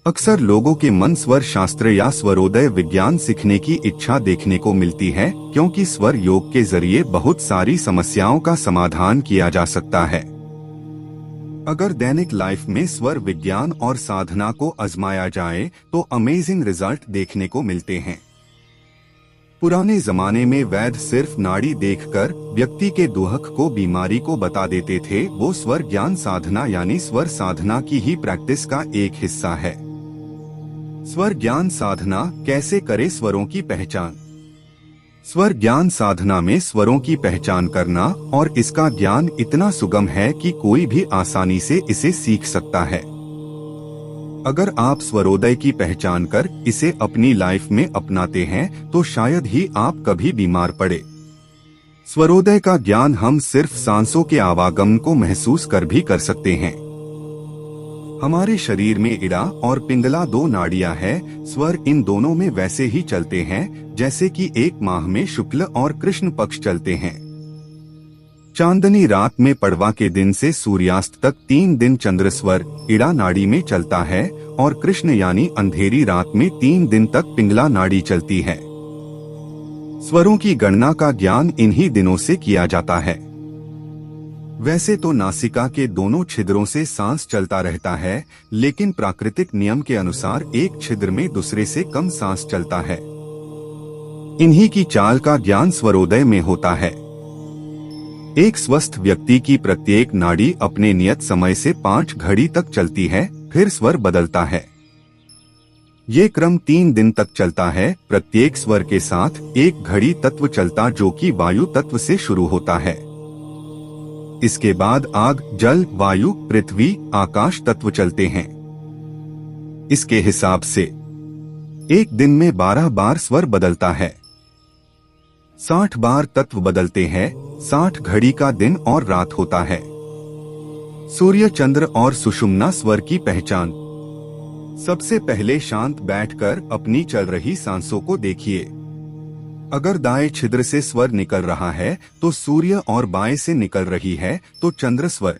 अक्सर लोगों के मन स्वर शास्त्र या स्वरोदय विज्ञान सीखने की इच्छा देखने को मिलती है, क्योंकि स्वर योग के जरिए बहुत सारी समस्याओं का समाधान किया जा सकता है। अगर दैनिक लाइफ में स्वर विज्ञान और साधना को आजमाया जाए तो अमेजिंग रिजल्ट देखने को मिलते हैं। पुराने जमाने में वैद्य सिर्फ नाड़ी देखकर व्यक्ति के दुहक को बीमारी को बता देते थे। वो स्वर ज्ञान साधना यानी स्वर साधना की ही प्रैक्टिस का एक हिस्सा है। स्वर ज्ञान साधना कैसे करें? स्वरों की पहचान। स्वर ज्ञान साधना में स्वरों की पहचान करना और इसका ज्ञान इतना सुगम है कि कोई भी आसानी से इसे सीख सकता है। अगर आप स्वरोदय की पहचान कर इसे अपनी लाइफ में अपनाते हैं तो शायद ही आप कभी बीमार पड़े। स्वरोदय का ज्ञान हम सिर्फ सांसों के आवागमन को महसूस कर भी कर सकते हैं। हमारे शरीर में इड़ा और पिंगला दो नाड़ियां हैं। स्वर इन दोनों में वैसे ही चलते हैं जैसे कि एक माह में शुक्ल और कृष्ण पक्ष चलते हैं। चांदनी रात में पड़वा के दिन से सूर्यास्त तक 3 दिन चंद्र स्वर इड़ा नाड़ी में चलता है और कृष्ण यानी अंधेरी रात में 3 दिन तक पिंगला नाड़ी चलती है। स्वरों की गणना का ज्ञान इन्हीं दिनों से किया जाता है। वैसे तो नासिका के दोनों छिद्रों से सांस चलता रहता है, लेकिन प्राकृतिक नियम के अनुसार एक छिद्र में दूसरे से कम सांस चलता है। इन्हीं की चाल का ज्ञान स्वरोदय में होता है। एक स्वस्थ व्यक्ति की प्रत्येक नाड़ी अपने नियत समय से 5 घड़ी तक चलती है, फिर स्वर बदलता है। ये क्रम 3 दिन तक चलता है। प्रत्येक स्वर के साथ एक घड़ी तत्व चलता जो कि वायु तत्व से शुरू होता है। इसके बाद आग, जल, वायु, पृथ्वी, आकाश तत्व चलते हैं। इसके हिसाब से एक दिन में 12 बार स्वर बदलता है। 60 बार तत्व बदलते हैं। 60 घड़ी का दिन और रात होता है। सूर्य, चंद्र और सुषुम्ना स्वर की पहचान। सबसे पहले शांत बैठकर अपनी चल रही सांसों को देखिए। अगर दाएं छिद्र से स्वर निकल रहा है तो सूर्य और बाएं से निकल रही है तो चंद्र स्वर।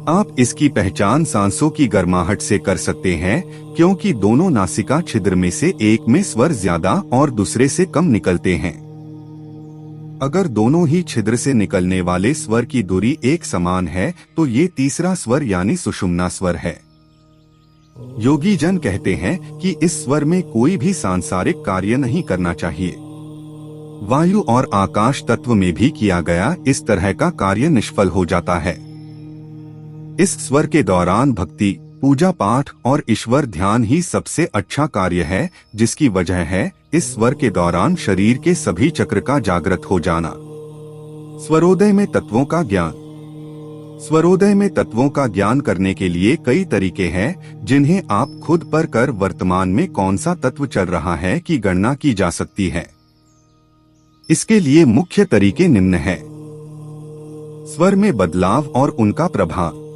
आप इसकी पहचान सांसों की गर्माहट से कर सकते हैं, क्योंकि दोनों नासिका छिद्र में से एक में स्वर ज्यादा और दूसरे से कम निकलते हैं। अगर दोनों ही छिद्र से निकलने वाले स्वर की दूरी एक समान है तो ये तीसरा स्वर यानी सुषुम्ना स्वर है। योगी जन कहते हैं कि इस स्वर में कोई भी सांसारिक कार्य नहीं करना चाहिए। वायु और आकाश तत्व में भी किया गया इस तरह का कार्य निष्फल हो जाता है। इस स्वर के दौरान भक्ति, पूजा पाठ और ईश्वर ध्यान ही सबसे अच्छा कार्य है, जिसकी वजह है इस स्वर के दौरान शरीर के सभी चक्र का जागृत हो जाना। स्वरोदय में तत्वों का ज्ञान। स्वरोदय में तत्वों का ज्ञान करने के लिए कई तरीके हैं, जिन्हें आप खुद पर कर वर्तमान में कौन सा तत्व चल रहा है की गणना की जा सकती है। इसके लिए मुख्य तरीके निम्न हैं। स्वर में बदलाव और उनका प्रभाव।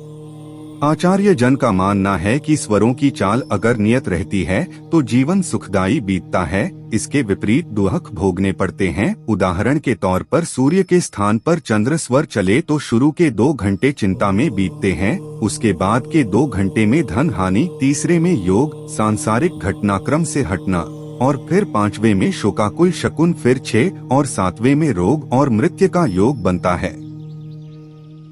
आचार्य जन का मानना है कि स्वरों की चाल अगर नियत रहती है तो जीवन सुखदायी बीतता है। इसके विपरीत दुहक भोगने पड़ते हैं। उदाहरण के तौर पर सूर्य के स्थान पर चंद्र स्वर चले तो शुरू के 2 घंटे चिंता में बीतते हैं, उसके बाद के 2 घंटे में धन हानि, तीसरे में योग, सांसारिक घटनाक्रम से हटना और फिर 5वें में शोकाकुल शकुन, फिर 6 और 7वें में रोग और मृत्यु का योग बनता है।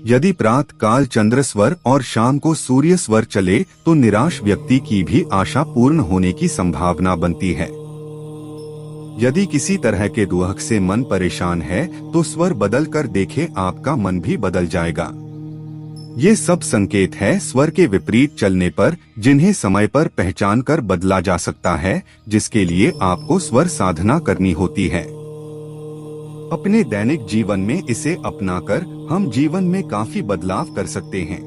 यदि प्रातः काल चंद्र स्वर और शाम को सूर्य स्वर चले तो निराश व्यक्ति की भी आशा पूर्ण होने की संभावना बनती है। यदि किसी तरह के दुहक से मन परेशान है तो स्वर बदल कर देखें, आपका मन भी बदल जाएगा। ये सब संकेत है स्वर के विपरीत चलने पर, जिन्हें समय पर पहचान कर बदला जा सकता है, जिसके लिए आपको स्वर साधना करनी होती है। अपने दैनिक जीवन में इसे अपनाकर हम जीवन में काफी बदलाव कर सकते हैं।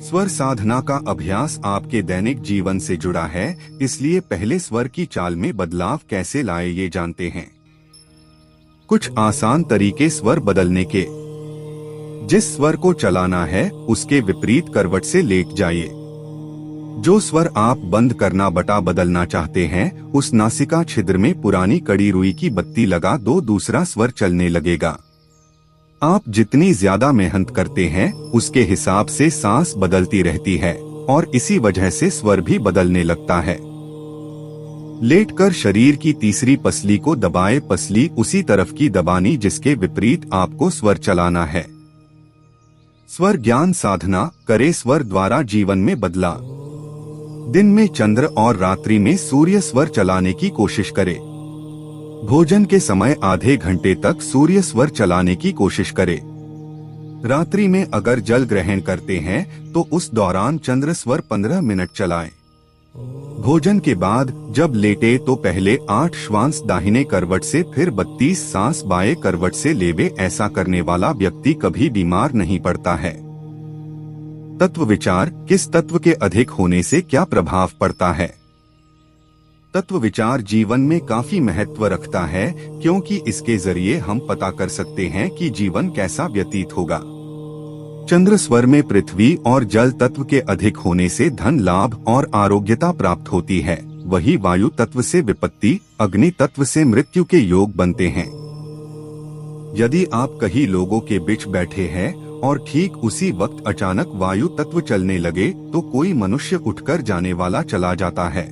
स्वर साधना का अभ्यास आपके दैनिक जीवन से जुड़ा है, इसलिए पहले स्वर की चाल में बदलाव कैसे लाए ये जानते हैं। कुछ आसान तरीके स्वर बदलने के। जिस स्वर को चलाना है उसके विपरीत करवट से लेट जाइए। जो स्वर आप बंद करना बटा बदलना चाहते हैं, उस नासिका छिद्र में पुरानी कड़ी रुई की बत्ती लगा दो, दूसरा स्वर चलने लगेगा। आप जितनी ज्यादा मेहनत करते हैं उसके हिसाब से सांस बदलती रहती है। और इसी वजह से स्वर भी बदलने लगता है। लेटकर शरीर की तीसरी पसली को दबाए, पसली उसी तरफ की दबानी जिसके विपरीत आपको स्वर चलाना है। स्वर ज्ञान साधना करे, स्वर द्वारा जीवन में बदला। दिन में चंद्र और रात्रि में सूर्य स्वर चलाने की कोशिश करे। भोजन के समय आधे घंटे तक सूर्य स्वर चलाने की कोशिश करे। रात्रि में अगर जल ग्रहण करते हैं तो उस दौरान चंद्र स्वर 15 मिनट चलाएं। भोजन के बाद जब लेटे तो पहले 8 श्वास दाहिने करवट से, फिर 32 सांस बाएं करवट से लेवे। ऐसा करने वाला व्यक्ति कभी बीमार नहीं पड़ता है। तत्व विचार, किस तत्व के अधिक होने से क्या प्रभाव पड़ता है? तत्व विचार जीवन में काफी महत्व रखता है, क्योंकि इसके जरिए हम पता कर सकते हैं कि जीवन कैसा व्यतीत होगा। चंद्र स्वर में पृथ्वी और जल तत्व के अधिक होने से धन लाभ और आरोग्यता प्राप्त होती है। वही वायु तत्व से विपत्ति, अग्नि तत्व से मृत्यु के योग बनते हैं। यदि आप कई लोगों के बीच बैठे हैं और ठीक उसी वक्त अचानक वायु तत्व चलने लगे तो कोई मनुष्य उठकर जाने वाला चला जाता है।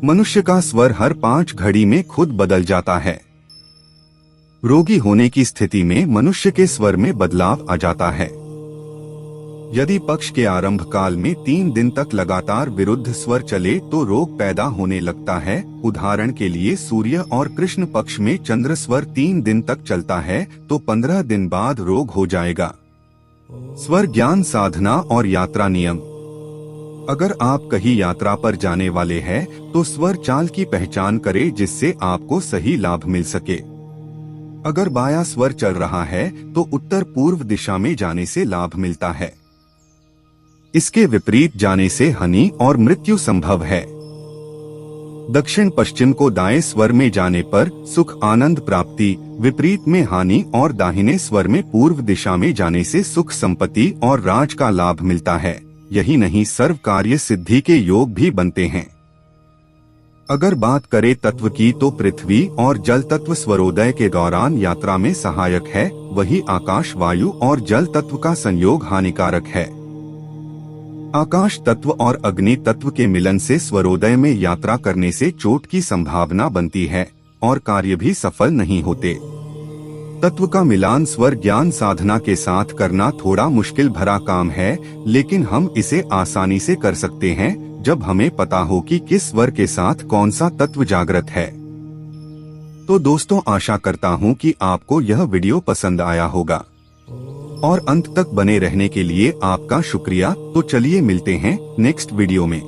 मनुष्य का स्वर हर 5 घड़ी में खुद बदल जाता है। रोगी होने की स्थिति में मनुष्य के स्वर में बदलाव आ जाता है। यदि पक्ष के आरंभ काल में 3 दिन तक लगातार विरुद्ध स्वर चले तो रोग पैदा होने लगता है। उदाहरण के लिए सूर्य और कृष्ण पक्ष में चंद्र स्वर 3 दिन तक चलता है तो 15 दिन बाद रोग हो जाएगा। स्वर ज्ञान साधना और यात्रा नियम। अगर आप कहीं यात्रा पर जाने वाले हैं तो स्वर चाल की पहचान करें जिससे आपको सही लाभ मिल सके। अगर बायां स्वर चल रहा है तो उत्तर पूर्व दिशा में जाने से लाभ मिलता है। इसके विपरीत जाने से हानि और मृत्यु संभव है। दक्षिण पश्चिम को दाएं स्वर में जाने पर सुख आनंद प्राप्ति, विपरीत में हानि और दाहिने स्वर में पूर्व दिशा में जाने से सुख संपत्ति और राज का लाभ मिलता है। यही नहीं, सर्व कार्य सिद्धि के योग भी बनते हैं। अगर बात करें तत्व की तो पृथ्वी और जल तत्व स्वरोदय के दौरान यात्रा में सहायक है। वही आकाश, वायु और जल तत्व का संयोग हानिकारक है। आकाश तत्व और अग्नि तत्व के मिलन से स्वरोदय में यात्रा करने से चोट की संभावना बनती है और कार्य भी सफल नहीं होते। तत्व का मिलान स्वर ज्ञान साधना के साथ करना थोड़ा मुश्किल भरा काम है, लेकिन हम इसे आसानी से कर सकते हैं जब हमें पता हो कि किस स्वर के साथ कौन सा तत्व जागृत है। तो दोस्तों, आशा करता हूँ कि आपको यह वीडियो पसंद आया होगा और अंत तक बने रहने के लिए आपका शुक्रिया। तो चलिए मिलते हैं नेक्स्ट वीडियो में।